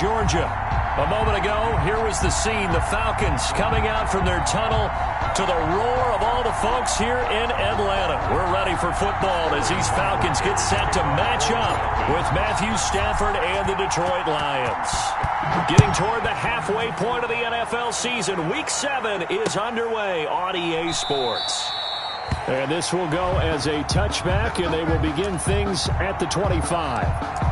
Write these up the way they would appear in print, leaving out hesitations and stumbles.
Georgia. A moment ago, here was the scene. The Falcons coming out from their tunnel to the roar of all the folks here in Atlanta. We're ready for football as these Falcons get set to match up with Matthew Stafford and the Detroit Lions. Getting toward the halfway point of the NFL season, Week 7 is underway on EA Sports. And this will go as a touchback, and they will begin things at the 25.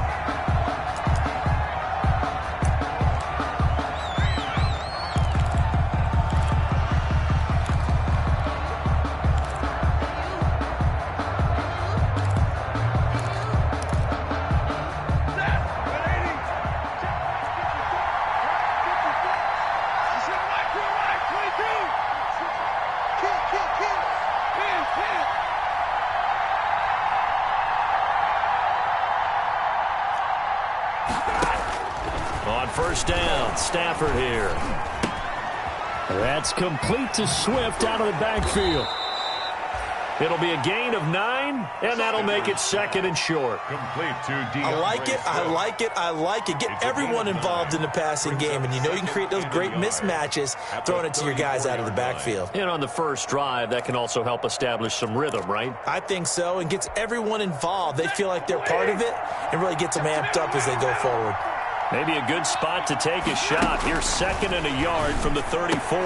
First down, Stafford here. That's complete to Swift out of the backfield. It'll be a gain of 9, and that'll make it second and short. Complete to D. I like it, I like it, I like it. Get everyone involved in the passing game, and you know you can create those great mismatches throwing it to your guys out of the backfield. And on the first drive, that can also help establish some rhythm, right? I think so, and gets everyone involved. They feel like they're part of it, and really gets them amped up as they go forward. Maybe a good spot to take a shot. Here's second and a yard from the 34.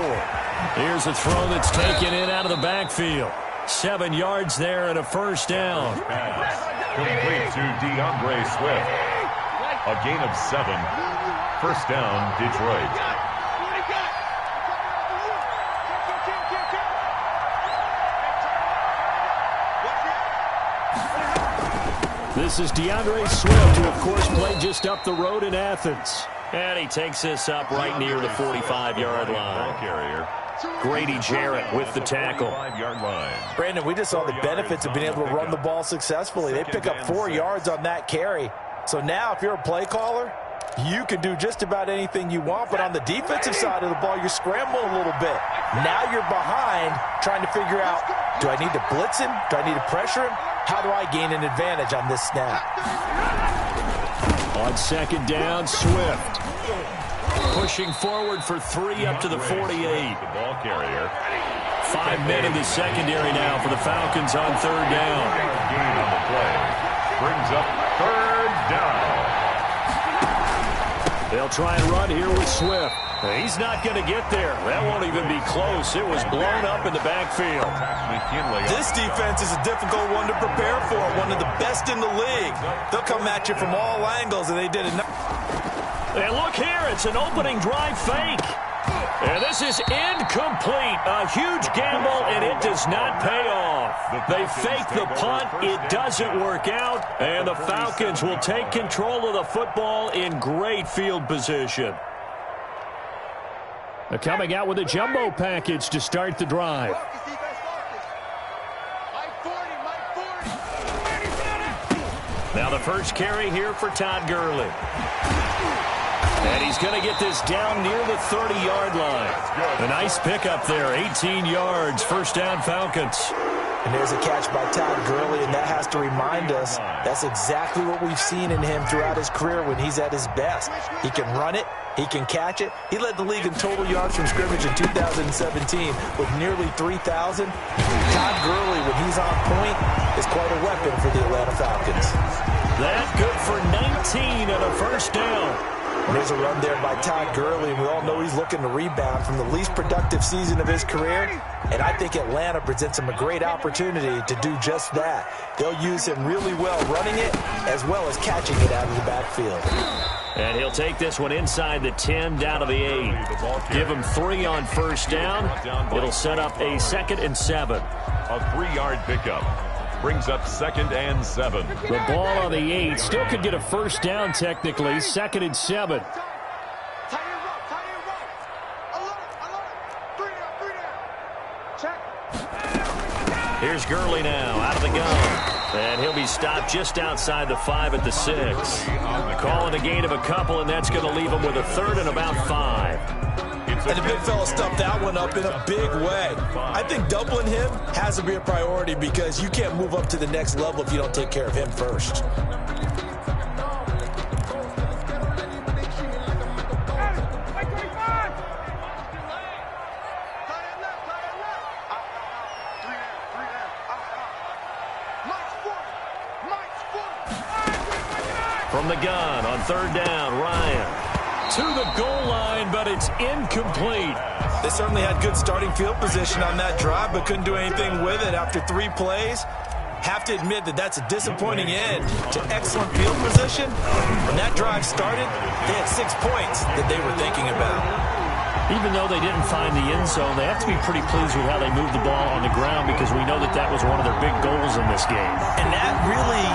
Here's a throw that's taken in out of the backfield. 7 yards there and a first down. Complete to DeAndre Swift. A gain of 7. First down, Detroit. This is DeAndre Swift, who, of course, played just up the road in Athens. And he takes this up right near the 45-yard line. Grady Jarrett with the tackle. Brandon, we just saw the benefits of being able to run the ball successfully. They pick up 4 yards on that carry. So now, if you're a play caller, you can do just about anything you want. But on the defensive side of the ball, you're scrambling a little bit. Now you're behind trying to figure out, do I need to blitz him? Do I need to pressure him? How do I gain an advantage on this snap? On second down, Swift. Pushing forward for 3 up to the 48. The ball carrier. 5 men in the secondary now for the Falcons on third down. Gain on the play. Brings up third down. They'll try and run here with Swift. He's not going to get there. That won't even be close. It was blown up in the backfield. This defense is a difficult one to prepare for. One of the best in the league. They'll come at you from all angles, and they did it. And look here, it's an opening drive fake. And this is incomplete. A huge gamble, and it does not pay off. They fake the punt. It doesn't work out. And the Falcons will take control of the football in great field position. They're coming out with a jumbo package to start the drive. Now the first carry here for Todd Gurley. And he's going to get this down near the 30-yard line. A nice pickup there, 18 yards, first down Falcons. And there's a catch by Todd Gurley, and that has to remind us that's exactly what we've seen in him throughout his career when he's at his best. He can run it. He can catch it. He led the league in total yards from scrimmage in 2017 with nearly 3,000. Todd Gurley, when he's on point, is quite a weapon for the Atlanta Falcons. That good for 19 and a first down. And there's a run there by Todd Gurley, and we all know he's looking to rebound from the least productive season of his career. And I think Atlanta presents him a great opportunity to do just that. They'll use him really well running it as well as catching it out of the backfield. And he'll take this one inside the 10 down to the 8. Give him 3 on first down. It'll set up a 2nd and 7. A 3-yard pickup. Brings up 2nd and 7. The ball on the 8. Still could get a first down technically. 2nd and 7. Here's Gurley now out of the gun. And he'll be stopped just outside the 5 at the 6. Calling a gain of a couple, and that's going to leave him with a 3rd and about 5. And the big fella stuffed that one up in a big way. I think doubling him has to be a priority because you can't move up to the next level if you don't take care of him first. gun on third down. Ryan to the goal line, but it's incomplete. They certainly had good starting field position on that drive, but couldn't do anything with it after 3 plays. Have to admit that that's a disappointing end to excellent field position. When that drive started, they had 6 points that they were thinking about. Even though they didn't find the end zone, they have to be pretty pleased with how they moved the ball on the ground, because we know that that was one of their big goals in this game. And that really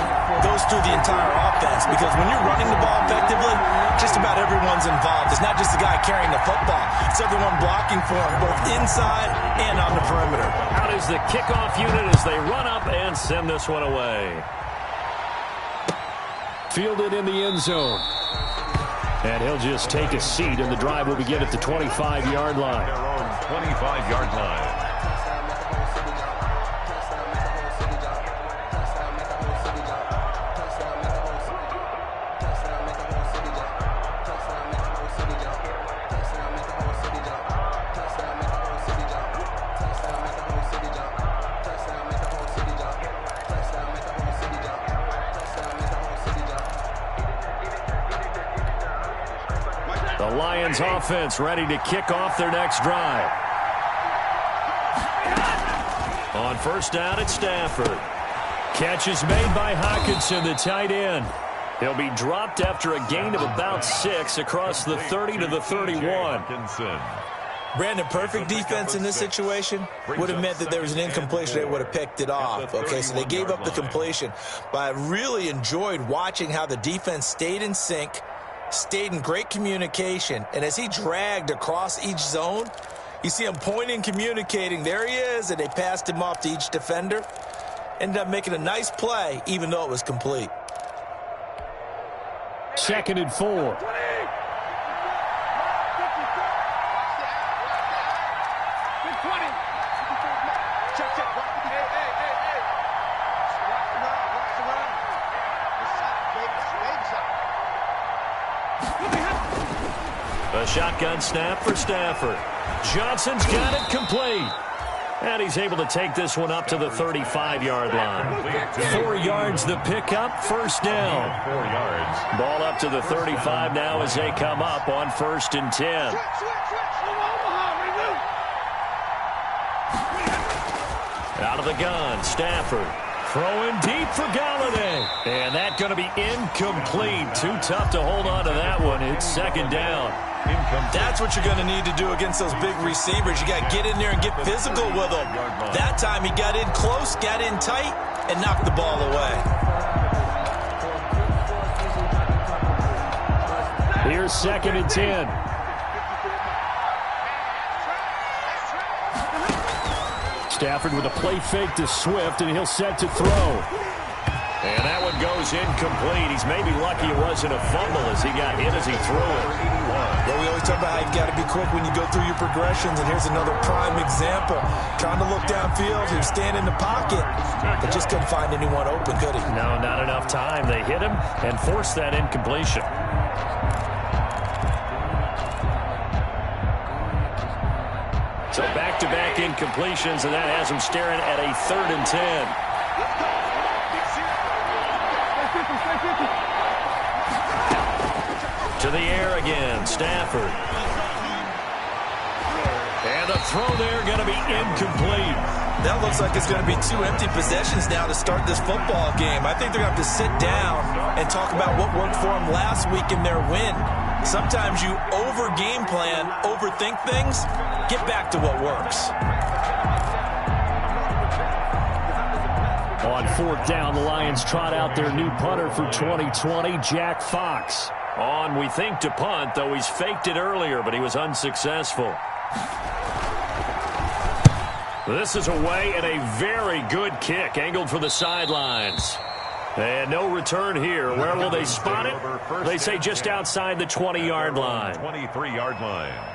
goes through the entire offense, because when you're running the ball effectively, just about everyone's involved. It's not just the guy carrying the football. It's everyone blocking for him, both inside and on the perimeter. Out is the kickoff unit as they run up and send this one away. Fielded in the end zone. And he'll just take a seat, and the drive will begin at the 25-yard line. Their own 25-yard line. The Lions offense ready to kick off their next drive. On first down, it's Stafford. Catch is made by Hockenson, the tight end. He'll be dropped after a gain of about 6 across the 30 to the 31. Brandon, perfect defense in this situation would have meant that there was an incompletion. They would have picked it off. Okay, so they gave up the completion. But I really enjoyed watching how the defense stayed in sync, stayed in great communication, and as he dragged across each zone, you see him pointing, communicating. There he is, and they passed him off to each defender. Ended up making a nice play, even though it was complete. 2nd and 4. A shotgun snap for Stafford. Johnson's got it complete. And he's able to take this one up to the 35-yard line. 4 yards the pickup, first down. 4 yards. Ball up to the 35 now as they come up on 1st and 10. Out of the gun, Stafford. Throwing deep for Galladay. And that's going to be incomplete. Too tough to hold on to that one. It's 2nd down. That's what you're going to need to do against those big receivers. You got to get in there and get physical with them. That time he got in close, got in tight, and knocked the ball away. Here's 2nd and 10. Stafford with a play fake to Swift, and he'll set to throw. And that one goes incomplete. He's maybe lucky it wasn't a fumble as he got hit as he threw it. Well, we always talk about how you've got to be quick when you go through your progressions, and here's another prime example. Trying to look downfield, he was standing in the pocket, but just couldn't find anyone open, could he? No, not enough time. They hit him and forced that incompletion. So back-to-back incompletions, and that has him staring at a 3rd and 10. To the air again, Stafford. And the throw there going to be incomplete. That looks like it's going to be 2 empty possessions now to start this football game. I think they're going to have to sit down and talk about what worked for them last week in their win. Sometimes you over-game plan, overthink things, get back to what works. On 4th down, the Lions trot out their new punter for 2020, Jack Fox. On, we think, to punt, though he's faked it earlier, but he was unsuccessful. This is away and a very good kick, angled for the sidelines. And no return here. Where will they spot it? They say just outside the 20-yard line. 23-yard line.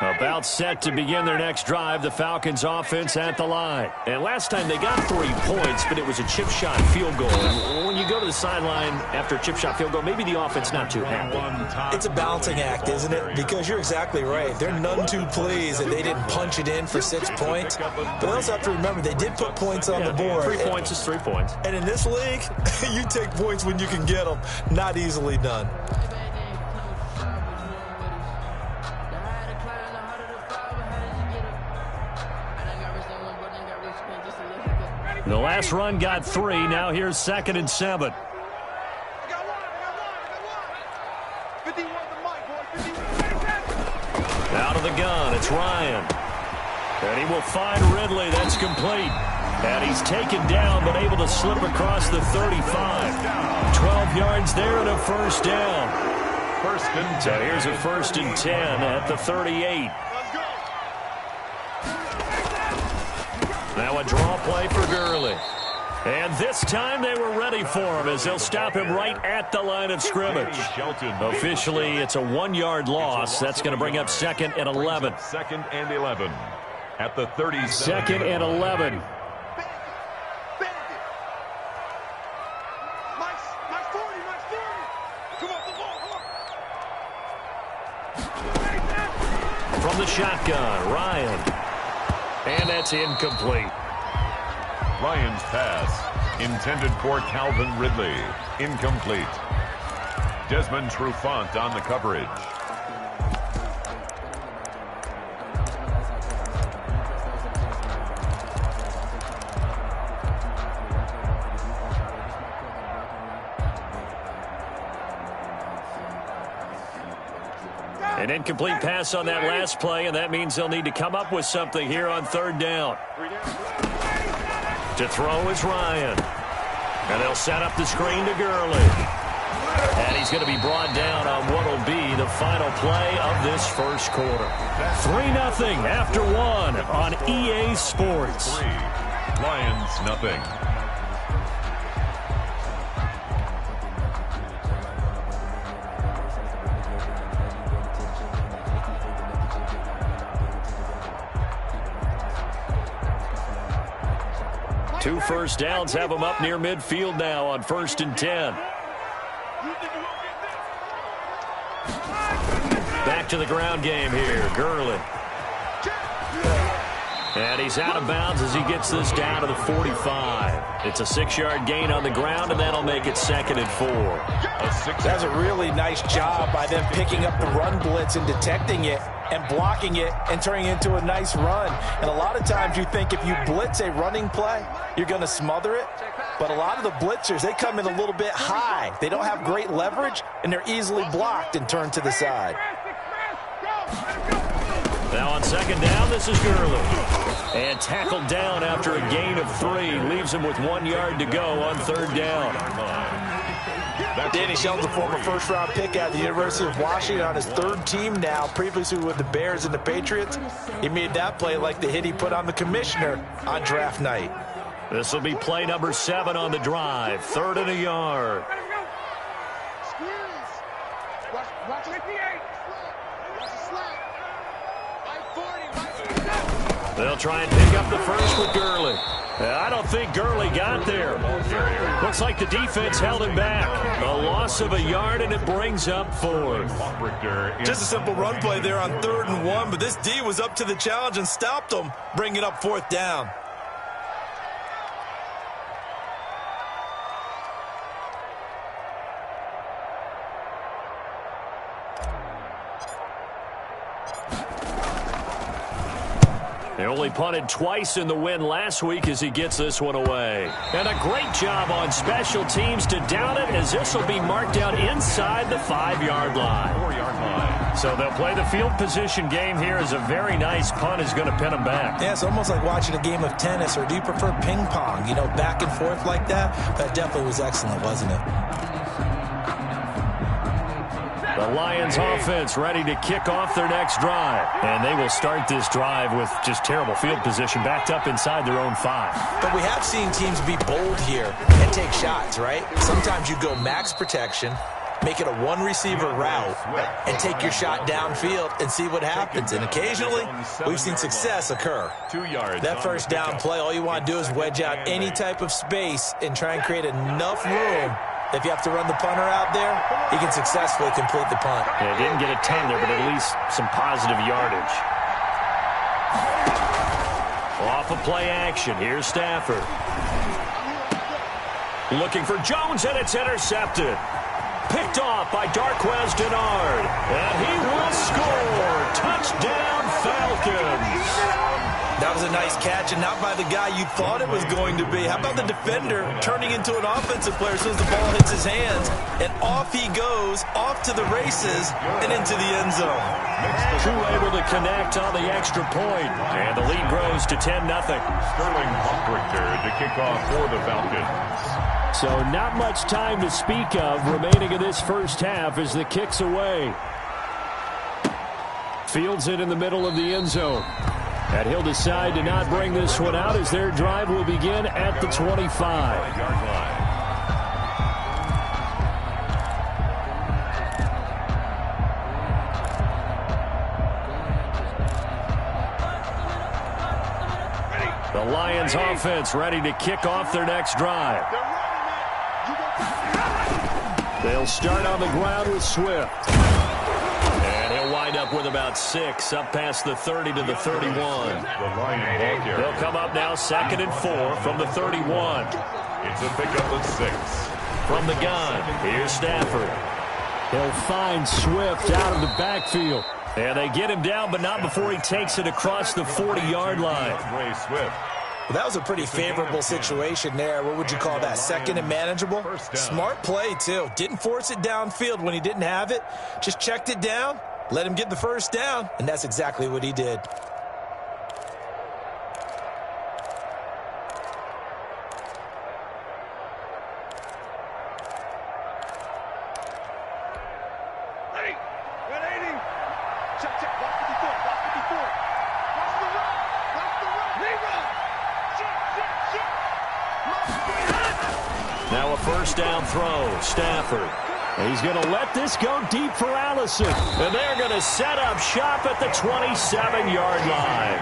About set to begin their next drive, the Falcons offense at the line. And last time they got 3 points, but it was a chip shot field goal. And when you go to the sideline after a chip shot field goal, maybe the offense not too happy. It's a balancing act, isn't it? Because you're exactly right. They're none too pleased that they didn't punch it in for 6 points. But they also have to remember they did put points on the board. 3 points is 3 points. And in this league, you take points when you can get them. Not easily done. The last run got 3. Now here's 2nd and 7. Out of the gun, it's Ryan. And he will find Ridley. That's complete. And he's taken down, but able to slip across the 35. 12 yards there and a first down. First and 10. So here's a 1st and 10 at the 38. Now a draw play for Gurley. And this time they were ready for him as they'll stop him right at the line of scrimmage. Officially, it's a 1-yard loss. That's going to bring up 2nd and 11. 2nd and 11 at the 30. 2nd and 11. From the shotgun, Ryan. And that's incomplete. Ryan's pass intended for Calvin Ridley. Incomplete. Desmond Trufant on the coverage. An incomplete pass on that last play, and that means they'll need to come up with something here on 3rd down. To throw is Ryan. And they'll set up the screen to Gurley. And he's going to be brought down on what will be the final play of this first quarter. 3-0 after 1 on EA Sports. 3. Lions nothing. Two first downs have them up near midfield now on 1st and 10. Back to the ground game here. Gurley. And he's out of bounds as he gets this down to the 45. It's a 6-yard gain on the ground, and that'll make it 2nd and 4. That's a really nice job by them picking up the run blitz and detecting it and blocking it and turning it into a nice run. And a lot of times you think if you blitz a running play, you're going to smother it. But a lot of the blitzers, they come in a little bit high. They don't have great leverage, and they're easily blocked and turned to the side. Now on 2nd down, this is Gurley. And tackled down after a gain of 3. Leaves him with 1 yard to go on 3rd down. Danny Shelton's a former first-round pick out of the University of Washington on his 3rd team now, previously with the Bears and the Patriots. He made that play like the hit he put on the commissioner on draft night. This will be play number 7 on the drive. 3rd and a yard. They'll try and pick up the first with Gurley. I don't think Gurley got there. Looks like the defense held him back. A loss of a yard, and it brings up 4th. Just a simple run play there on 3rd and 1, but this D was up to the challenge and stopped him, bringing up 4th down. They only punted twice in the win last week as he gets this one away. And a great job on special teams to down it, as this will be marked down inside the 5-yard line. 4-yard line. So they'll play the field position game here as a very nice punt is going to pin them back. Yeah, it's almost like watching a game of tennis, or do you prefer ping pong? You know, back and forth like that? That definitely was excellent, wasn't it? The Lions offense ready to kick off their next drive. And they will start this drive with just terrible field position, backed up inside their own 5. But we have seen teams be bold here and take shots, right? Sometimes you go max protection, Make it a one-receiver route and take your shot downfield and see what happens. And occasionally, we've seen success occur. 2 yards. That first down play, all you want to do is wedge out any type of space and try and create enough room. If you have to run the punter out there, he can successfully complete the punt. Yeah, didn't get a ton there, but at least some positive yardage. Off of play action, here's Stafford. Looking for Jones, and it's intercepted. Picked off by Darquez Denard. And he will score. Touchdown, Falcons. That was a nice catch, and not by the guy you thought it was going to be. How about the defender turning into an offensive player as soon as the ball hits his hands, and off he goes, off to the races, and into the end zone. True able to connect on the extra point, and the lead grows to 10-0. Sterling Hoffrichter to kick off for the Falcons. So not much time to speak of remaining in this first half as the kick's away. Fields it in the middle of the end zone. And he'll decide to not bring this one out as their drive will begin at the 25. The Lions offense ready to kick off their next drive. They'll start on the ground with Swift. And he'll wind up with about 6, up past the 30 to the 31. They'll come up now 2nd and 4 from the 31. It's a pickup of 6. From the gun, here's Stafford. He'll find Swift out of the backfield. And they get him down, but not before he takes it across the 40-yard line. Well, that was a pretty favorable situation there. What would you call that? 2nd and manageable? Smart play, too. Didn't force it downfield when he didn't have it. Just checked it down, let him get the first down, and that's exactly what he did. Now a first down throw, Stafford. He's going to let this go deep for Allison. And they're going to set up shop at the 27-yard line.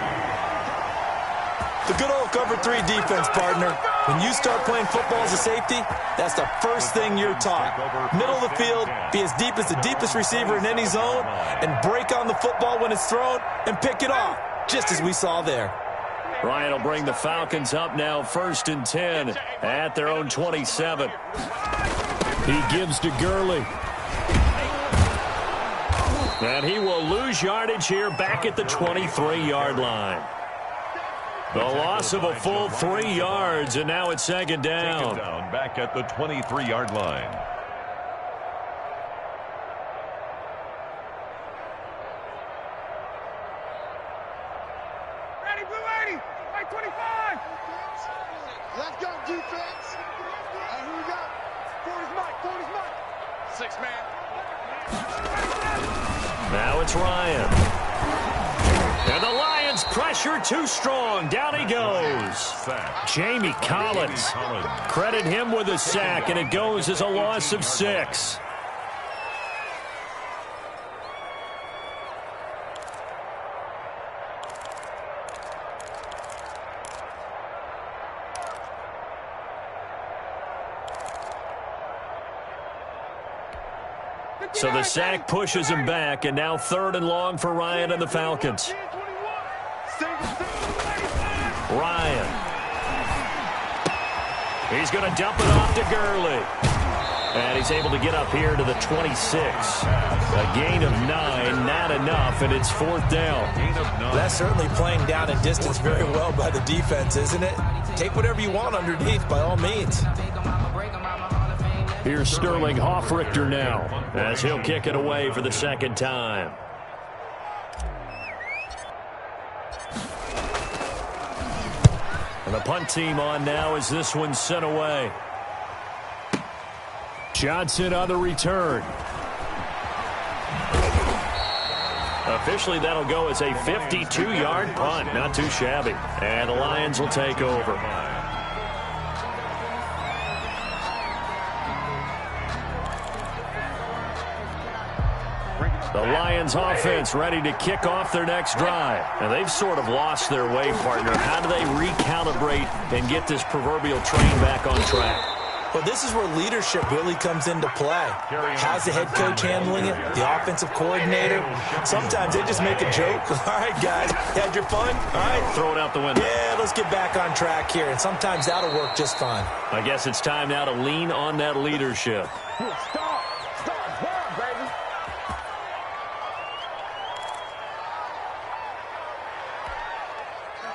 The good old cover 3 defense, partner. When you start playing football as a safety, that's the first thing you're taught. Middle of the field, be as deep as the deepest receiver in any zone, and break on the football when it's thrown and pick it off, just as we saw there. Ryan will bring the Falcons up now 1st and 10 at their own 27. He gives to Gurley. And he will lose yardage here back at the 23-yard line. The loss of a full 3 yards, and now it's 2nd down. Back at the 23-yard line. Let's go, defense. Who we got? Forward is Mike. 6 man. Now it's Ryan. And the Lions pressure too strong. Down he goes. Jamie Collins. Credit him with a sack, and it goes as a loss of 6. So the sack pushes him back, and now 3rd and long for Ryan and the Falcons. Ryan. He's going to dump it off to Gurley. And he's able to get up here to the 26. A gain of 9, not enough, and it's 4th down. That's certainly playing down and distance very well by the defense, isn't it? Take whatever you want underneath by all means. Here's Sterling Hoffrichter now as he'll kick it away for the 2nd time. And the punt team on now as this one's sent away. Johnson on the return. Officially, that'll go as a 52-yard punt. Not too shabby. And the Lions will take over. The Lions offense ready to kick off their next drive. And they've sort of lost their way, partner. How do they recalibrate and get this proverbial train back on track? Well, this is where leadership really comes into play. How's the head coach handling it? The offensive coordinator? Sometimes they just make a joke. All right, guys, had your fun? All right. Throw it out the window. Yeah, let's get back on track here. And sometimes that'll work just fine. I guess it's time now to lean on that leadership.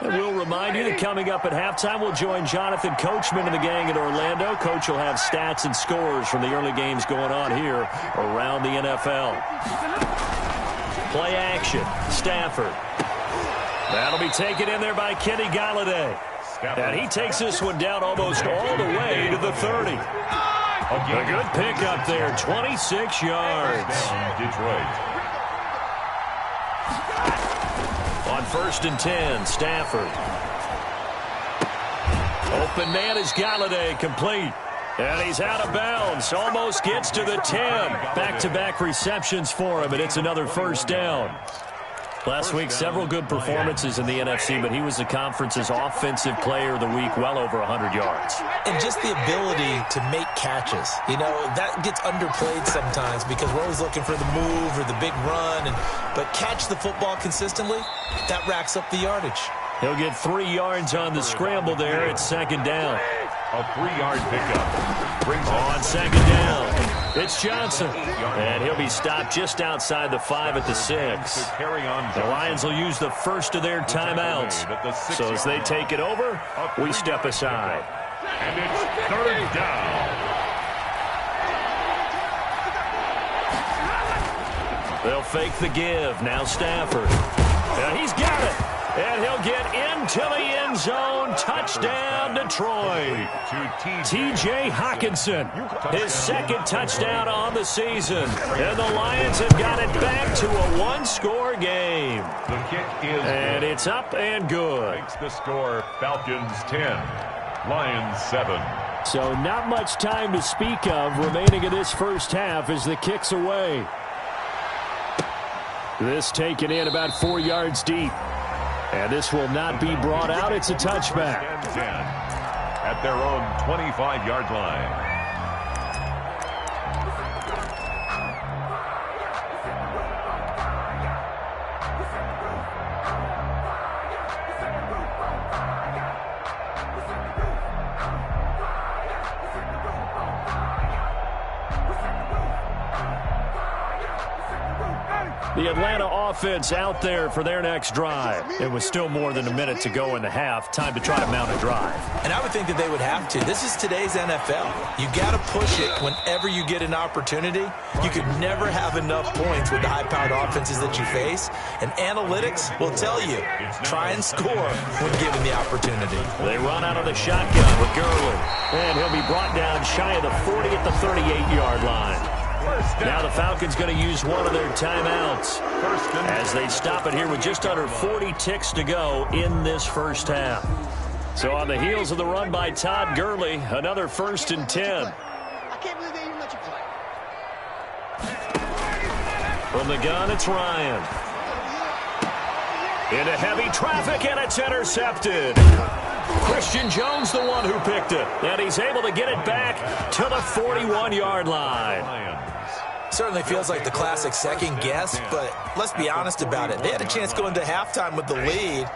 And we'll remind you that coming up at halftime, we'll join Jonathan Coachman and the gang in Orlando. Coach will have stats and scores from the early games going on here around the NFL. Play action. Stafford. That'll be taken in there by Kenny Galladay. And he takes this one down almost all the way to the 30. A good pickup there, 26 yards. Detroit. On 1st and 10, Stafford. Open man is Galladay, complete. And he's out of bounds, almost gets to the 10. Back-to-back receptions for him, and it's another first down. Last week, several good performances in the NFC, but he was the conference's offensive player of the week, well over 100 yards. And just the ability to make catches. You know, that gets underplayed sometimes because we're always looking for the move or the big run. But catch the football consistently, that racks up the yardage. He'll get 3 yards on the scramble there at 2nd down. A 3-yard pickup. Brings on 2nd down. It's Johnson. And he'll be stopped just outside the 5 at the 6. The Lions will use the first of their timeouts. So as they take it over, we step aside. And it's 3rd down. They'll fake the give. Now Stafford. And he's got it. And he'll get into the end zone. Touchdown, Detroit. T.J. Hockenson, his 2nd touchdown on the season. And the Lions have got it back to a 1-score game. The kick is and it's up and good. Makes the score Falcons 10, Lions 7. So not much time to speak of remaining in this first half as the kick's away. This taken in about 4 yards deep. And this will not be brought out. It's a touchback. At their own 25-yard line. The Atlanta offense out there for their next drive. It was still more than a minute to go in the half. Time to try to mount a drive. And I would think that they would have to. This is today's NFL. You got to push it whenever you get an opportunity. You could never have enough points with the high-powered offenses that you face. And analytics will tell you, try and score when given the opportunity. They run out of the shotgun with Gurley. And he'll be brought down shy of the 40 at the 38-yard line. Now the Falcons going to use one of their timeouts as they stop it here with just under 40 ticks to go in this first half. So on the heels of the run by Todd Gurley, another 1st and 10. I can't believe they even let you play. From the gun, it's Ryan. Into heavy traffic, and it's intercepted. Christian Jones, the one who picked it. And he's able to get it back to the 41-yard line. Certainly feels like the classic second guess, but let's be honest about it. They had a chance going to halftime with the lead.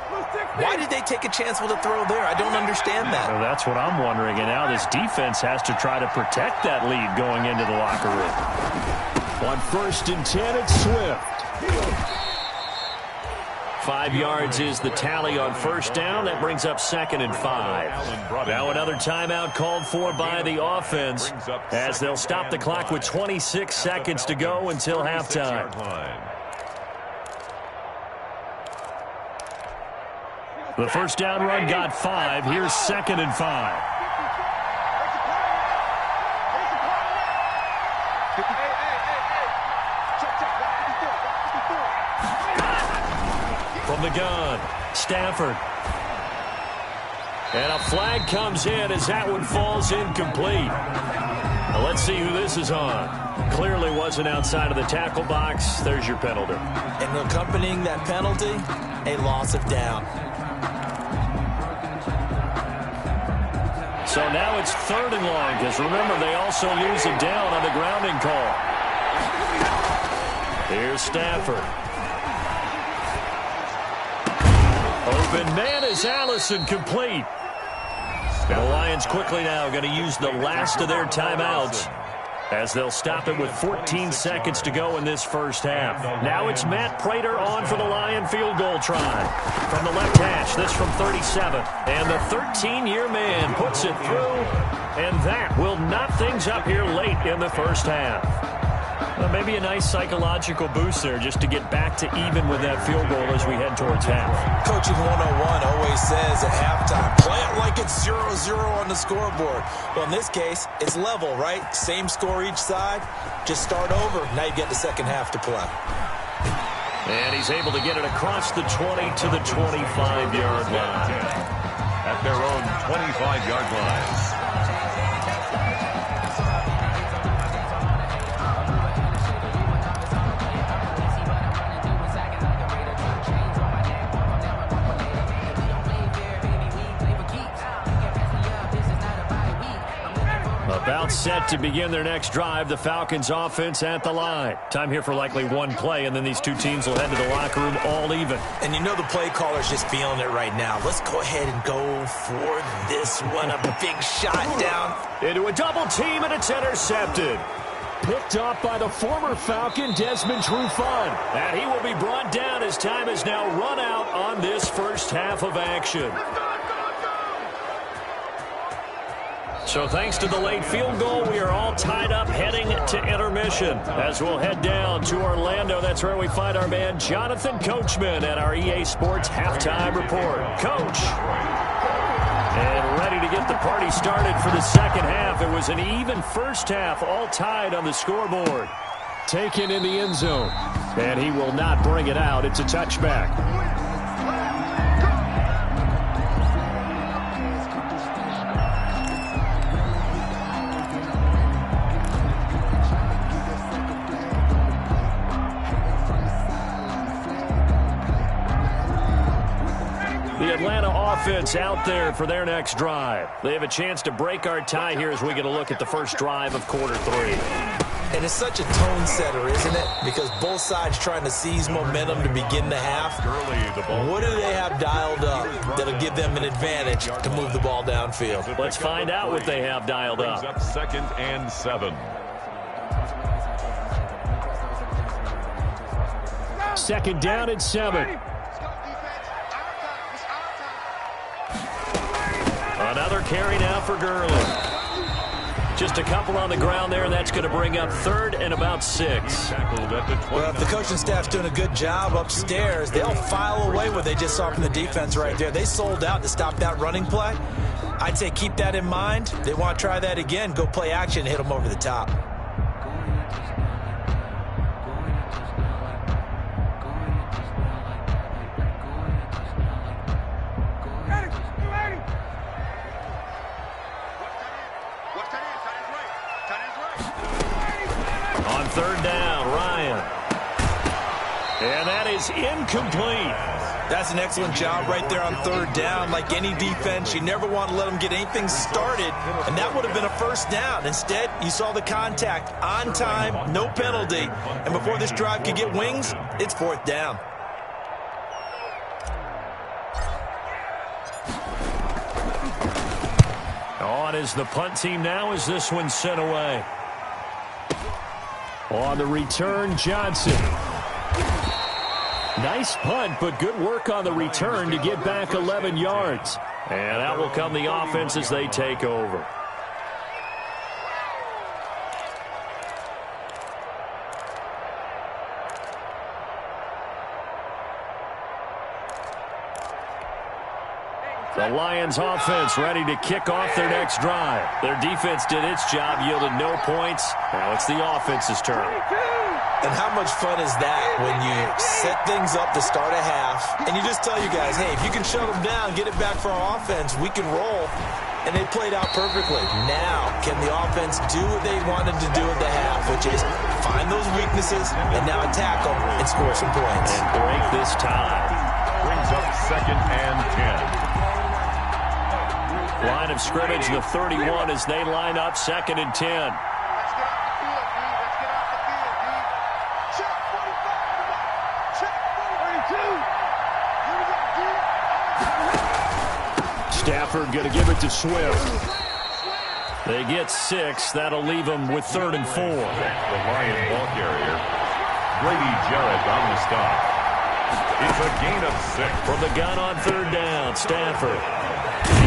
Why did they take a chance with a throw there? I don't understand that. Well, that's what I'm wondering. And now this defense has to try to protect that lead going into the locker room. On 1st and 10, it's Swift. 5 yards is the tally on 1st down. That brings up 2nd and 5. Now another timeout called for by the offense as they'll stop the clock with 26 seconds to go until halftime. The first down run got 5. Here's 2nd and 5. From the gun, Stafford. And a flag comes in as that one falls incomplete. Well, let's see who this is on. Clearly wasn't outside of the tackle box. There's your penalty. And accompanying that penalty, a loss of down. So now it's 3rd and long, because remember, they also lose a down on the grounding call. Here's Stafford. Open man is Allison, complete. The Lions quickly now going to use the last of their timeouts as they'll stop it with 14 seconds to go in this first half. Now it's Matt Prater on for the Lion field goal try. From the left hash, this from 37. And the 13-year man puts it through, and that will knot things up here late in the first half. Well, maybe a nice psychological boost there just to get back to even with that field goal as we head towards half. Coaching 101 always says at halftime, play it like it's 0-0 on the scoreboard. Well, in this case, it's level, right? Same score each side. Just start over. Now you get the second half to play. And he's able to get it across the 20 to the 25-yard line. At their own 25-yard line. About set to begin their next drive, the Falcons offense at the line. Time here for likely one play, and then these two teams will head to the locker room all even. And you know the play caller's just feeling it right now. Let's go ahead and go for this one. A big shot down. Into a double team, and it's intercepted. Picked off by the former Falcon, Desmond Trufant. And he will be brought down as time has now run out on this first half of action. So thanks to the late field goal, we are all tied up heading to intermission. As we'll head down to Orlando, that's where we find our man Jonathan Coachman at our EA Sports Halftime Report. Coach. And ready to get the party started for the second half. It was an even first half, all tied on the scoreboard. Taken in the end zone. And he will not bring it out. It's a touchback. The Atlanta offense out there for their next drive. They have a chance to break our tie here as we get a look at the first drive of quarter 3. And it's such a tone setter, isn't it? Because both sides trying to seize momentum to begin the half. What do they have dialed up that'll give them an advantage to move the ball downfield? Let's find out what they have dialed up. 2nd and 7. Second down and 7. Another carry now for Gurley. Just a couple on the ground there, and that's going to bring up 3rd and about 6. Well, if the coaching staff's doing a good job upstairs, they'll file away what they just saw from the defense right there. They sold out to stop that running play. I'd say keep that in mind. They want to try that again. Go play action and hit them over the top. On 3rd down, Ryan. And that is incomplete. That's an excellent job right there on 3rd down. Like any defense, you never want to let them get anything started, and that would have been a first down. Instead, you saw the contact on time, no penalty, and before this drive could get wings, it's 4th down. On is the punt team now as this one's sent away. On the return, Johnson. Nice punt, but good work on the return to get back 11 yards. And that will come the offense as they take over. The Lions offense ready to kick off their next drive. Their defense did its job, yielded no points. Now it's the offense's turn. And how much fun is that when you set things up to start a half and you just tell you guys, hey, if you can shut them down, get it back for our offense, we can roll. and they played out perfectly. Now, can the offense do what they wanted to do at the half, which is find those weaknesses and now attack them and score some points. And break this tie. Brings up 2nd and 10. Line of scrimmage, the 31 as they line up 2nd and 10. Stafford going to give it to Swift. They get 6. That'll leave them with 3rd and 4. The Lion ball carrier, Grady Jarrett on the stop. It's a gain of 6. From the gun on 3rd down, Stafford.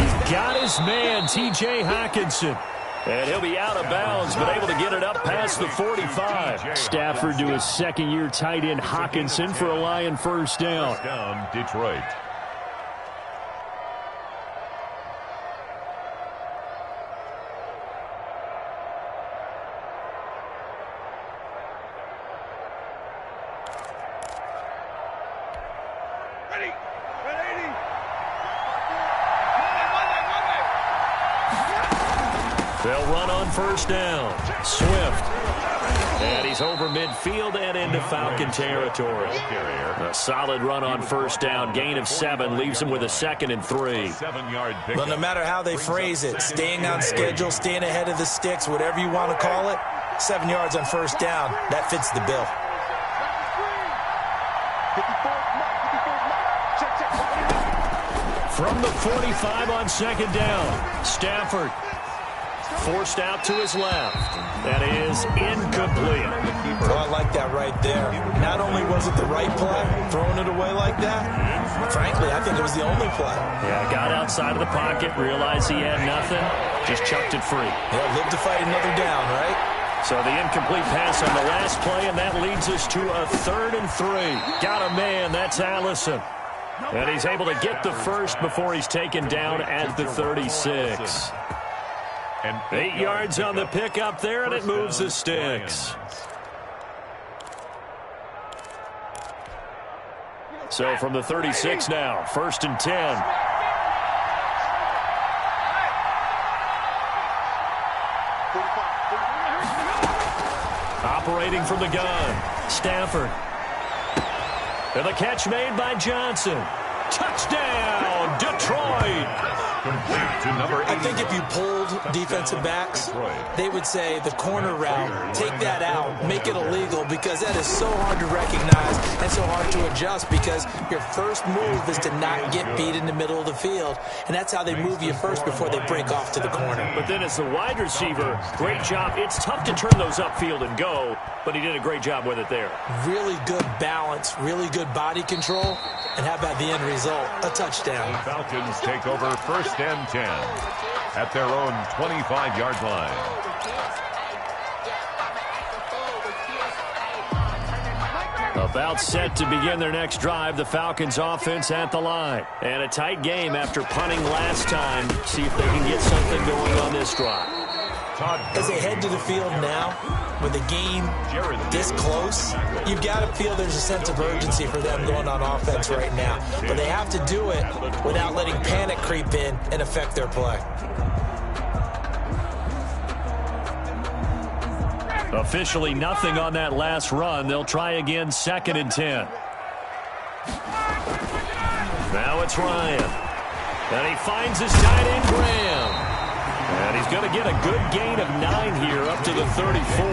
He's got his man, T.J. Hockenson. And he'll be out of bounds, but able to get it up past the 45. Stafford to his second-year tight end, Hockenson, for a Lion first down. First down, Detroit. They'll run on first down. Swift. And he's over midfield and into Falcon territory. A solid run on first down. Gain of 7 leaves him with a 2nd and 3. 7-yard pick. Well, no matter how they phrase it, staying on schedule, staying ahead of the sticks, whatever you want to call it, 7 yards on first down, that fits the bill. From the 45 on 2nd down, Stafford forced out to his left. That is incomplete. Oh, I like that right there. Not only was it the right play, throwing it away like that, frankly, I think it was the only play. Yeah, got outside of the pocket, realized he had nothing, just chucked it free. Yeah, live to fight another down, right? So the incomplete pass on the last play, and that leads us to a 3rd and 3. Got a man, that's Allison. And he's able to get the first before he's taken down at the 36. And 8 yards on the pickup there, and it moves the sticks. So from the 36 now, 1st and 10. Operating from the gun, Stafford. And the catch made by Johnson. Touchdown, Detroit! complete to number 8. I think if you pulled defensive backs, they would say the corner route, take that out, make it illegal, because that is so hard to recognize and so hard to adjust, because your first move is to not get beat in the middle of the field, and that's how they move you first before they break off to the corner. But then as the wide receiver, great job. It's tough to turn those upfield and go, but he did a great job with it there. Really good balance, really good body control, and how about the end result? A touchdown. The Falcons take over 1st and 10 at their own 25-yard line. About set to begin their next drive, the Falcons offense at the line. And a tight game after punting last time. See if they can get something going on this drive. As they head to the field now, with the game this close, you've got to feel there's a sense of urgency for them going on offense right now. But they have to do it without letting panic creep in and affect their play. Officially nothing on that last run. They'll try again 2nd and 10. Now it's Ryan. And he finds his tight end, Graham. And he's going to get a good gain of 9 here up to the 34.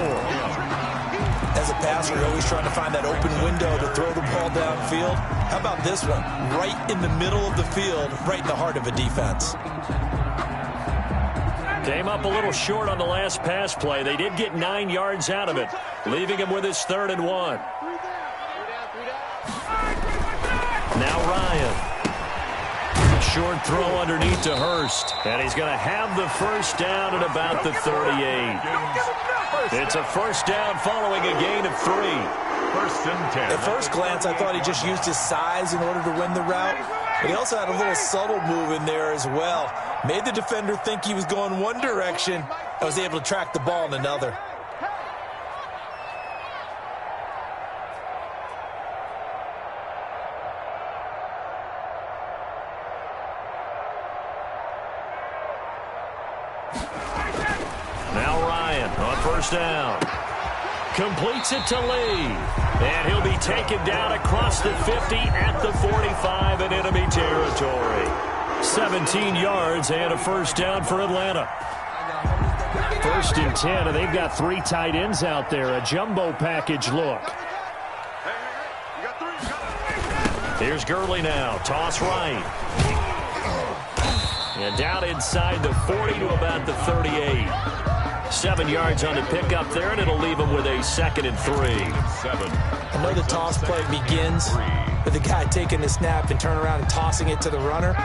As a passer, you're always trying to find that open window to throw the ball downfield. How about this one? Right in the middle of the field, right in the heart of a defense. Came up a little short on the last pass play. They did get 9 yards out of it, leaving him with his 3rd and 1. Now Ryan. Short throw underneath to Hurst. And he's going to have the first down at about the 38. It's a first down following a gain of 3. 1st and 10. At first glance, I thought he just used his size in order to win the route. But he also had a little subtle move in there as well. Made the defender think he was going one direction and was able to track the ball in another. first down. Completes it to Lee. And he'll be taken down across the 50 at the 45 in enemy territory. 17 yards and a first down for Atlanta. 1st and 10, and they've got 3 tight ends out there. A jumbo package look. Here's Gurley now. Toss right. And down inside the 40 to about the 38. 7 yards on the pickup there, and it'll leave him with a 2nd and 3. I know the toss play begins with the guy taking the snap and turn around and tossing it to the runner.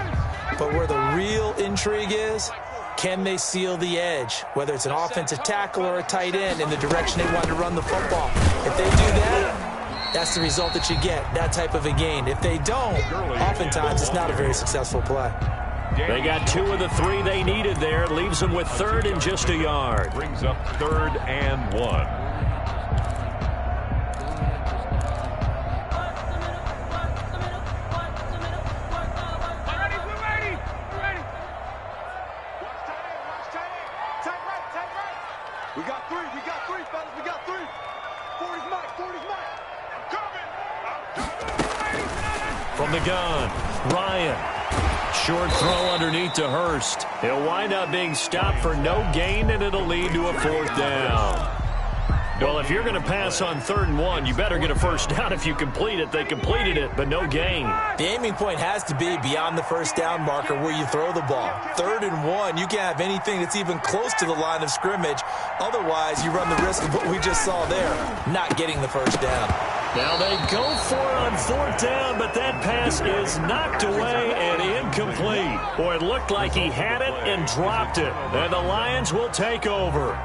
But where the real intrigue is, can they seal the edge, whether it's an offensive tackle or a tight end, in the direction they want to run the football? If they do that, that's the result that you get, that type of a gain. If they don't, oftentimes it's not a very successful play. They got 2 of the 3 they needed there. Leaves them with 3rd and just a yard. Brings up 3rd and 1. We got 3, fellas, we got 3. 40's Mike. I'm coming. From the gun, Ryan. Short throw underneath to Hurst. He'll wind up being stopped for no gain, and it'll lead to a 4th down. Well, if you're going to pass on 3rd and 1, you better get a first down if you complete it. They completed it, but no gain. The aiming point has to be beyond the first down marker where you throw the ball. 3rd and 1, you can't have anything that's even close to the line of scrimmage. Otherwise, you run the risk of what we just saw there, not getting the first down. Now they go for it on 4th down, but that pass is knocked away and incomplete. Boy, it looked like he had it and dropped it. And the Lions will take over.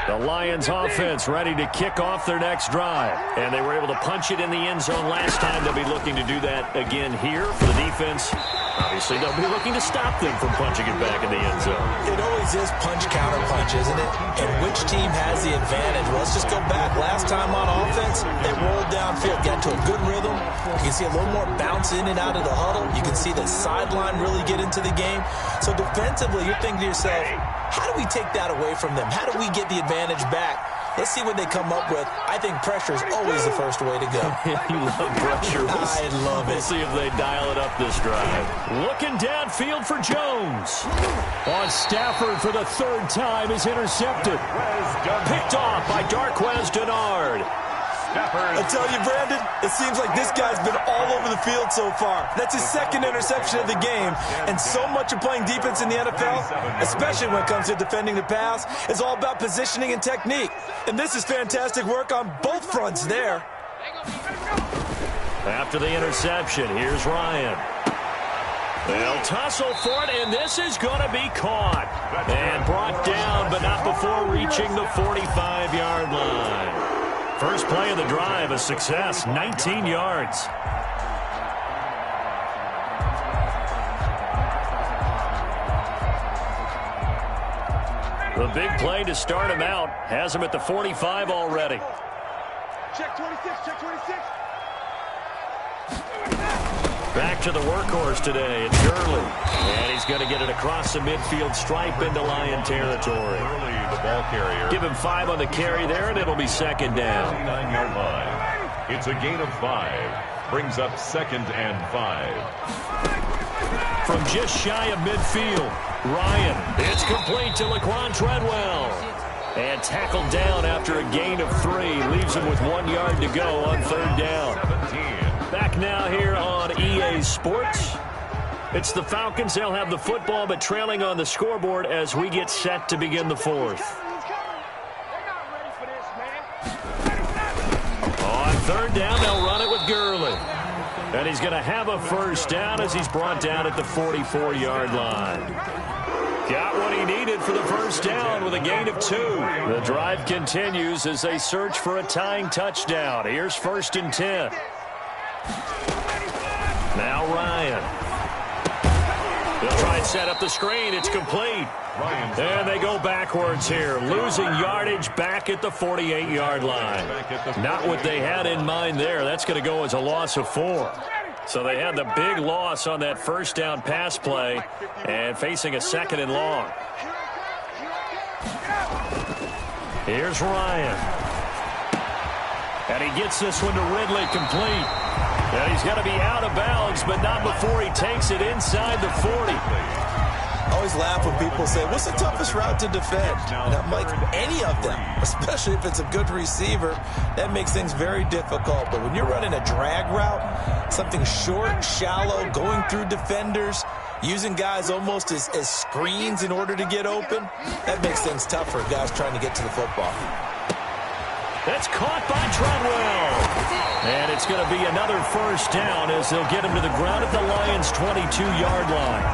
The Lions offense ready to kick off their next drive. And they were able to punch it in the end zone last time. They'll be looking to do that again here for the defense. Obviously, they'll be looking to stop them from punching it back in the end zone. It always is punch, counter punch, isn't it? And which team has the advantage? Well, let's just go back. Last time on offense, they rolled downfield, got to a good rhythm. You can see a little more bounce in and out of the huddle. You can see the sideline really get into the game. So defensively, you're thinking to yourself, how do we take that away from them? How do we get the advantage back? Let's see what they come up with. I think pressure is always the first way to go. You love pressure. I love it. We'll see if they dial it up this drive. Looking downfield for Jones. On Stafford for the 3rd time is intercepted. Picked off by Darqueze Dennard. I tell you, Brandon, it seems like this guy's been all over the field so far. That's his 2nd interception of the game. And so much of playing defense in the NFL, especially when it comes to defending the pass, is all about positioning and technique. And this is fantastic work on both fronts there. After the interception, here's Ryan. They'll tussle for it, and this is going to be caught. And brought down, but not before reaching the 45-yard line. First play of the drive, a success, 19 yards. The big play to start him out has him at the 45 already. Check 26, check 26. Back to the workhorse today. It's Gurley. And he's going to get it across the midfield stripe into Lion territory. Gurley, the ball carrier. Give him 5 on the carry there, and it'll be 2nd down. 29-yard line. It's a gain of 5. Brings up 2nd and 5. From just shy of midfield, Ryan. It's complete to Laquan Treadwell. And tackled down after a gain of 3. Leaves him with 1 yard to go on 3rd down. 17. Back now here on EA Sports. It's the Falcons. They'll have the football, but trailing on the scoreboard as we get set to begin the 4th. On 3rd down, they'll run it with Gurley. And he's going to have a first down as he's brought down at the 44-yard line. Got what he needed for the first down with a gain of 2. The drive continues as they search for a tying touchdown. Here's 1st and 10. Now Ryan. They'll try They set up the screen. It's complete. And they go backwards here, losing yardage back at the 48-yard line. Not what they had in mind there. That's going to go as a loss of 4. So they had the big loss on that first down pass play and facing a 2nd and long. Here's Ryan. And he gets this one to Ridley complete. And he's going to be out of bounds, but not before he takes it inside the 40. I always laugh when people say, what's the toughest route to defend? And I'm like, any of them, especially if it's a good receiver. That makes things very difficult. But when you're running a drag route, something short, shallow, going through defenders, using guys almost as screens in order to get open, that makes things tough for guys trying to get to the football. That's caught by Treadwell. And it's going to be another first down as they'll get him to the ground at the Lions' 22-yard line.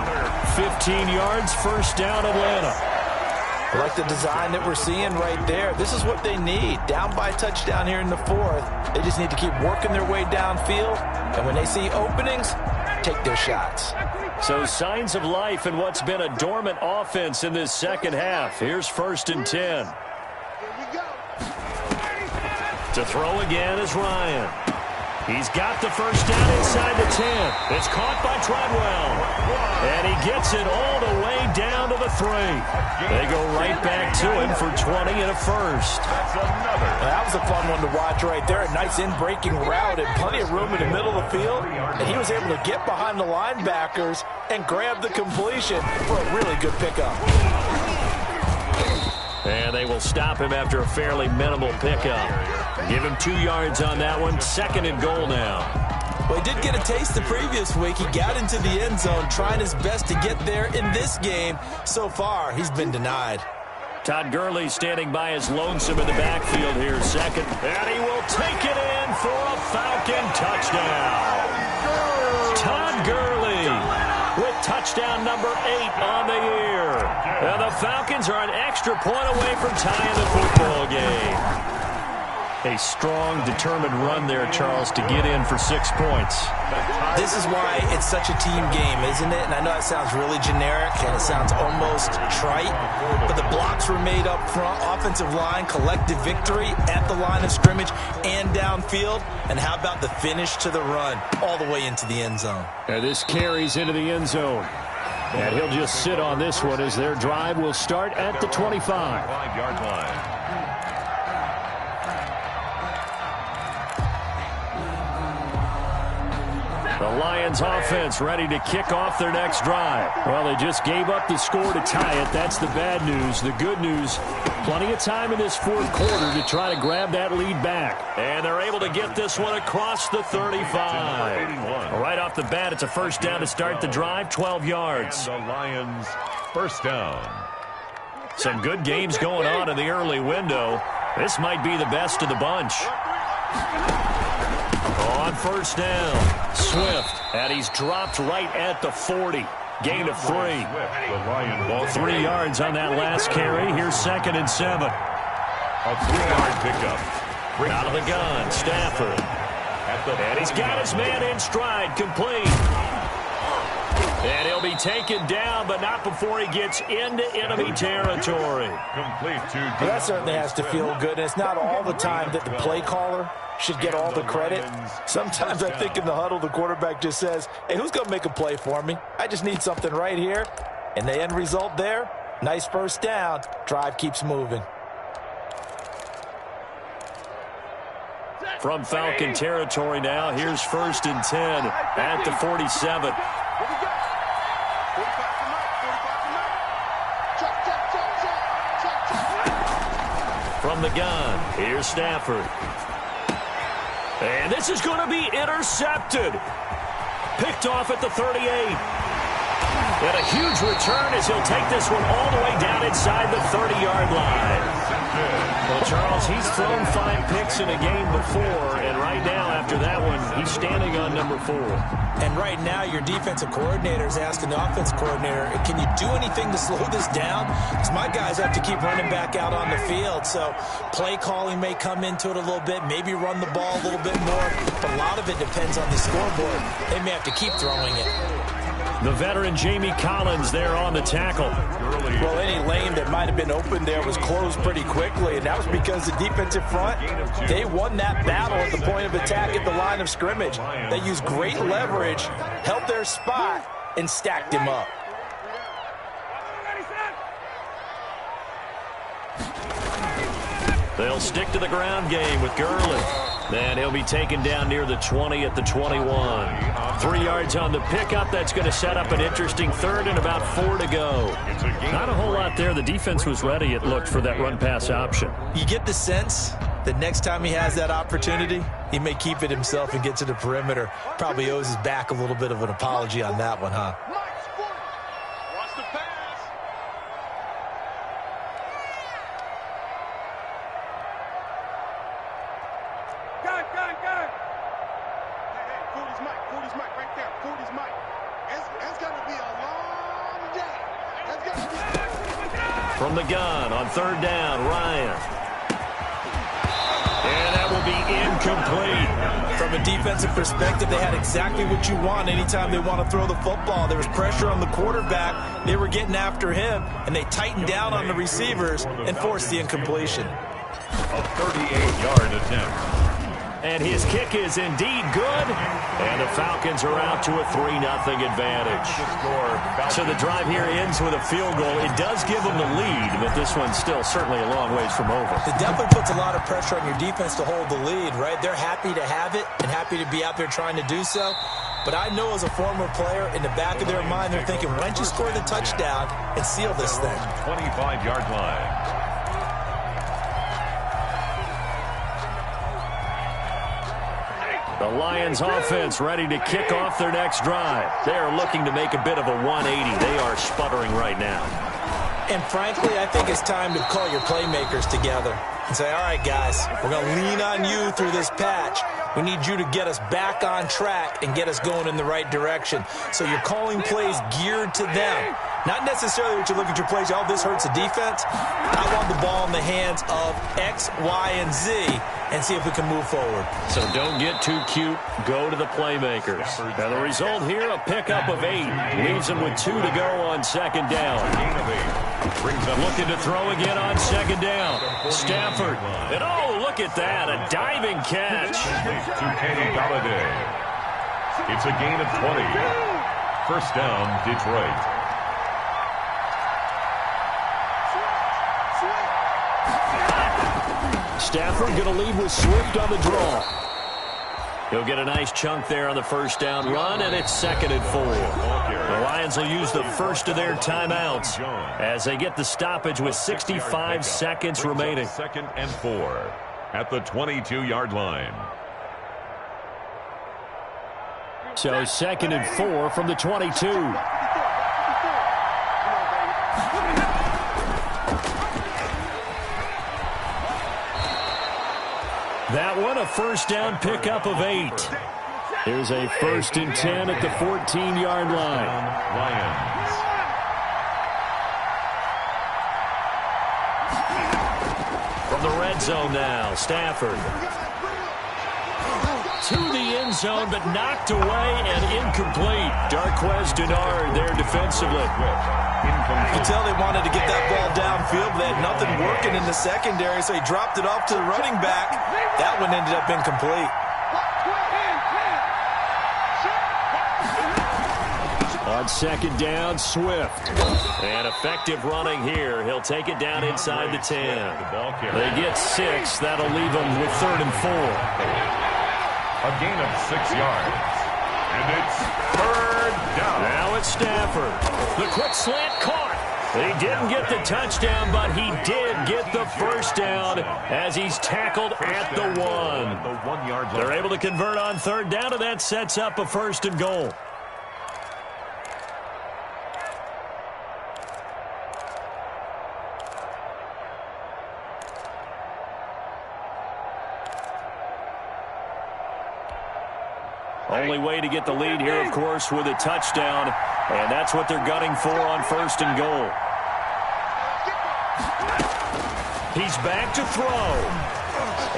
15 yards, first down, Atlanta. I like the design that we're seeing right there. This is what they need. Down by a touchdown here in the 4th. They just need to keep working their way downfield. And when they see openings, take their shots. So signs of life in what's been a dormant offense in this second half. Here's 1st and 10. To throw again is Ryan. He's got the first down inside the 10. It's caught by Treadwell. And he gets it all the way down to the 3. They go right back to him for 20 and a first. That was a fun one to watch right there. A nice in-breaking route and plenty of room in the middle of the field. And he was able to get behind the linebackers and grab the completion for a really good pickup. And they will stop him after a fairly minimal pickup. Give him 2 yards on that one. 2nd and goal now. Well, he did get a taste the previous week. He got into the end zone, trying his best to get there in this game. So far, he's been denied. Todd Gurley standing by his lonesome in the backfield here, 2nd. And he will take it in for a Falcon touchdown. Todd Gurley with touchdown number 8 on the year. And the Falcons are an extra point away from tying the football game. A strong, determined run there, Charles, to get in for 6 points. This is why it's such a team game, isn't it? And I know it sounds really generic and it sounds almost trite, but the blocks were made up front, offensive line, collective victory at the line of scrimmage and downfield. And how about the finish to the run all the way into the end zone? And this carries into the end zone. And he'll just sit on this one as their drive will start at the 25. 5-yard line. The Lions offense ready to kick off their next drive. Well, they just gave up the score to tie it. That's the bad news. The good news, plenty of time in this 4th quarter to try to grab that lead back. And they're able to get this one across the 35. Right off the bat, it's a first down to start the drive, 12 yards. And the Lions, first down. Some good games going on in the early window. This might be the best of the bunch. On first down, Swift, and he's dropped right at the 40. Gain of 3. 3 yards on that last carry. Here's 2nd and 7. A 3-yard pickup. Out of the gun, Stafford. And he's got his man in stride, complete. And he'll be taken down, but not before he gets into enemy territory. Complete to well, that certainly has to feel good. And it's not all the time that the play caller should get all the credit. Sometimes I think in the huddle, the quarterback just says, hey, who's going to make a play for me? I just need something right here. And the end result there, nice first down. Drive keeps moving. From Falcon territory now, here's 1st and 10 at the 47. From the gun, here's Stafford. And this is going to be intercepted. Picked off at the 38. And a huge return as he'll take this one all the way down inside the 30-yard line. Well, Charles, he's thrown 5 picks in a game before, and right now, after that one, he's standing on number 4. And right now, your defensive coordinator is asking the offensive coordinator, can you do anything to slow this down? Because my guys have to keep running back out on the field. So play calling may come into it a little bit, maybe run the ball a little bit more. But a lot of it depends on the scoreboard. They may have to keep throwing it. The veteran Jamie Collins there on the tackle. Well, any lane that might have been open there was closed pretty quickly, and that was because the defensive front, they won that battle at the point of attack at the line of scrimmage. They used great leverage, held their spot, and stacked him up. They'll stick to the ground game with Gurley. Then he'll be taken down near the 20 at the 21. 3 yards on the pickup. That's going to set up an interesting third and about 4 to go. Not a whole lot there. The defense was ready, it looked, for that run-pass option. You get the sense that next time he has that opportunity, he may keep it himself and get to the perimeter. Probably owes his back a little bit of an apology on that one, huh? Watch the pass. Hey, 40's Mike right there. 40's Mike. It's going to be a long day. It's going to be... From the gun on third down, Ryan. And that will be incomplete. From a defensive perspective, they had exactly what you want anytime they want to throw the football. There was pressure on the quarterback. They were getting after him, and they tightened down on the receivers and forced the incompletion. A 38-yard attempt. And his kick is indeed good. And the Falcons are out to a 3-0 advantage. So the drive here ends with a field goal. It does give them the lead, but this one's still certainly a long ways from over. It definitely puts a lot of pressure on your defense to hold the lead, right? They're happy to have it and happy to be out there trying to do so. But I know as a former player, in the back of their mind, they're thinking, why don't you score the touchdown and seal this thing? 25-yard line. The Lions offense ready to kick off their next drive. They are looking to make a bit of a 180. They are sputtering right now. And frankly, I think it's time to call your playmakers together and say, all right, guys, we're going to lean on you through this patch. We need you to get us back on track and get us going in the right direction. So you're calling plays geared to them. Not necessarily what you look at your plays, oh, this hurts the defense. I want the ball in the hands of X, Y, and Z and see if we can move forward. So don't get too cute. Go to the playmakers. Now the result here, a pickup of 8. Leaves them with 2 to go on second down. Looking to throw again on second down. Stafford. And oh, look at that. A diving catch. To Kenny Galladay. It's a gain of 20. First down, Detroit. Stafford going to lead with Swift on the draw. He'll get a nice chunk there on the first down run, and it's 2nd and 4. The Lions will use the first of their timeouts as they get the stoppage with 65 seconds remaining. 2nd and 4 at the 22-yard line. So 2nd and 4 from the 22. That one, a first down pickup of 8. Here's a 1st and 10 at the 14-yard line. Lions. From the red zone now, Stafford. To the end zone, but knocked away and incomplete. Darquez Denard there defensively. You can tell they wanted to get that ball downfield, but they had nothing working in the secondary, so he dropped it off to the running back. That one ended up incomplete. On second down, Swift. And effective running here. He'll take it down inside the 10. They get 6. That'll leave them with 3rd and 4. A gain of 6 yards. And it's 3rd down. Now it's Stafford. The quick slant caught. He didn't get the touchdown, but he did get the first down as he's tackled at the 1. They're able to convert on 3rd down, and that sets up a 1st and goal. Only way to get the lead here, of course, with a touchdown, and that's what they're gunning for on 1st and goal. He's back to throw,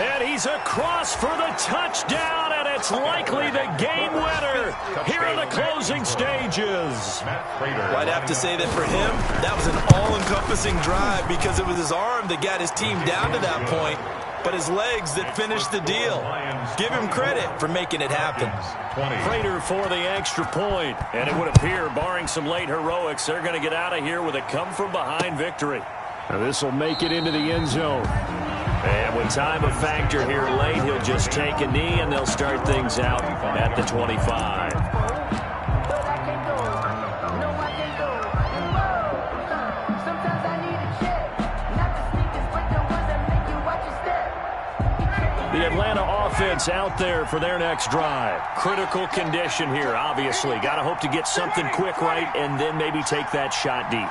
and he's across for the touchdown, and it's likely the game winner here in the closing stages. Well, I'd have to say that for him, that was an all-encompassing drive because it was his arm that got his team down to that point, but his legs that finished the deal. Give him credit for making it happen. Prater for the extra point, and it would appear, barring some late heroics, they're going to get out of here with a come-from-behind victory. Now this will make it into the end zone. And with time a factor here late, he'll just take a knee, and they'll start things out at the 25. The Atlanta offense out there for their next drive. Critical condition here, obviously. Got to hope to get something quick right and then maybe take that shot deep.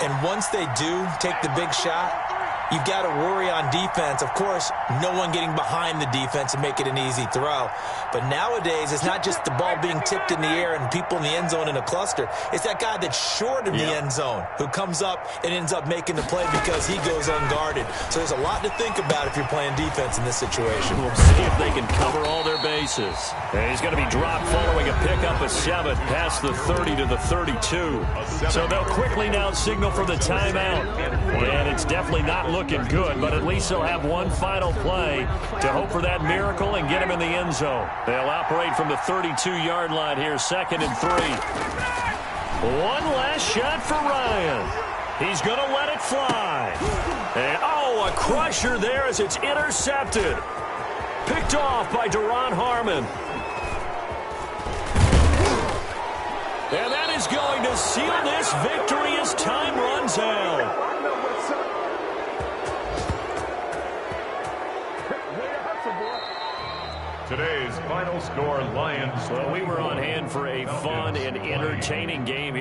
And once they do take the big shot, you've got to worry on defense. Of course, no one getting behind the defense and make it an easy throw. But nowadays, it's not just the ball being tipped in the air and people in the end zone in a cluster. It's that guy that's short of the end zone who comes up and ends up making the play because he goes unguarded. So there's a lot to think about if you're playing defense in this situation. We'll see if they can cover all their bases. And he's going to be dropped following a pickup of 7 past the 30 to the 32. So they'll quickly now signal for the timeout. And it's definitely not looking good, but at least they'll have one final play to hope for that miracle and get him in the end zone. They'll operate from the 32-yard line here, 2nd and 3. One last shot for Ryan. He's going to let it fly. And, oh, a crusher there as it's intercepted. Picked off by Duron Harmon. And that is going to seal this victory as time runs out. Today's final score, Lions. Well, we were on hand for a fun and entertaining game.